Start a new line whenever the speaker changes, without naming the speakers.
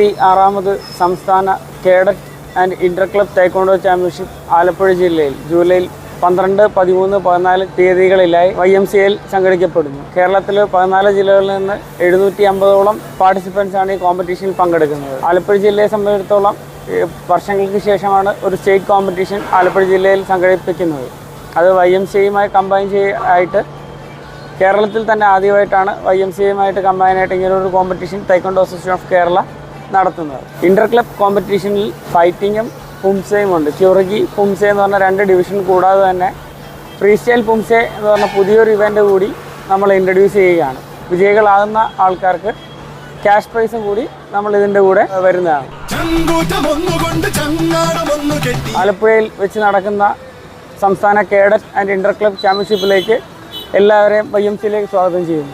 76ാമത് സംസ്ഥാന cadet and inter club taekwondo championship Alappuzha ജില്ലയിൽ July 12, 13, 14 തീയതികളിലായി YMCAയിൽ സംഘടിപ്പിക്കപ്പെടുന്നു. കേരളത്തിൽ 14 ജില്ലകളിൽ നിന്ന് 750ഓളം പാർട്ടിസിപ്പൻസ് ആണ് ഈ കോമ്പറ്റീഷനിൽ പങ്കെടുക്കുന്നത്. ആലപ്പുഴ ജില്ലയെ സംബന്ധിച്ചിടത്തോളം വർഷങ്ങൾക്ക് ശേഷമാണ് ഒരു സ്റ്റേറ്റ് കോമ്പറ്റീഷൻ ആലപ്പുഴ ജില്ലയിൽ സംഘടിപ്പിക്കുന്നത്. അത് YMCAയുമായി കമ്പൈൻ ആയിട്ട് കേരളത്തിൽ തന്നെ ആദ്യമായിട്ടാണ് YMCAയുമായിട്ട് കമ്പൈനായിട്ട് ഇങ്ങനൊരു കോമ്പറ്റീഷൻ ടൈക്കോണ്ടോ അസോസിയേഷൻ ഓഫ് കേരള നടത്തുന്നത്. ഇന്റർ ക്ലബ് കോമ്പറ്റീഷനിൽ ഫൈറ്റിങ്ങും പുംസയും ഉണ്ട്. ക്യുറഗി പുംസെ എന്ന് പറഞ്ഞ 2 ഡിവിഷൻ കൂടാതെ തന്നെ ഫ്രീ സ്റ്റൈൽ പുംസെ എന്ന് പറഞ്ഞ പുതിയൊരു ഇവൻ്റ് കൂടി നമ്മൾ ഇൻട്രൊഡ്യൂസ് ചെയ്യുകയാണ്. വിജയികളാകുന്ന ആൾക്കാർക്ക് ക്യാഷ് പ്രൈസും കൂടി നമ്മൾ ഇതിൻ്റെ കൂടെ വരുന്നതാണ്. ആലപ്പുഴയിൽ വെച്ച് നടക്കുന്ന സംസ്ഥാന കേഡറ്റ് ആൻഡ് ഇന്റർ ക്ലബ് ചാമ്പ്യൻഷിപ്പിലേക്ക് എല്ലാവരെയും YMCAയിലേക്ക് സ്വാഗതം ചെയ്യുന്നു.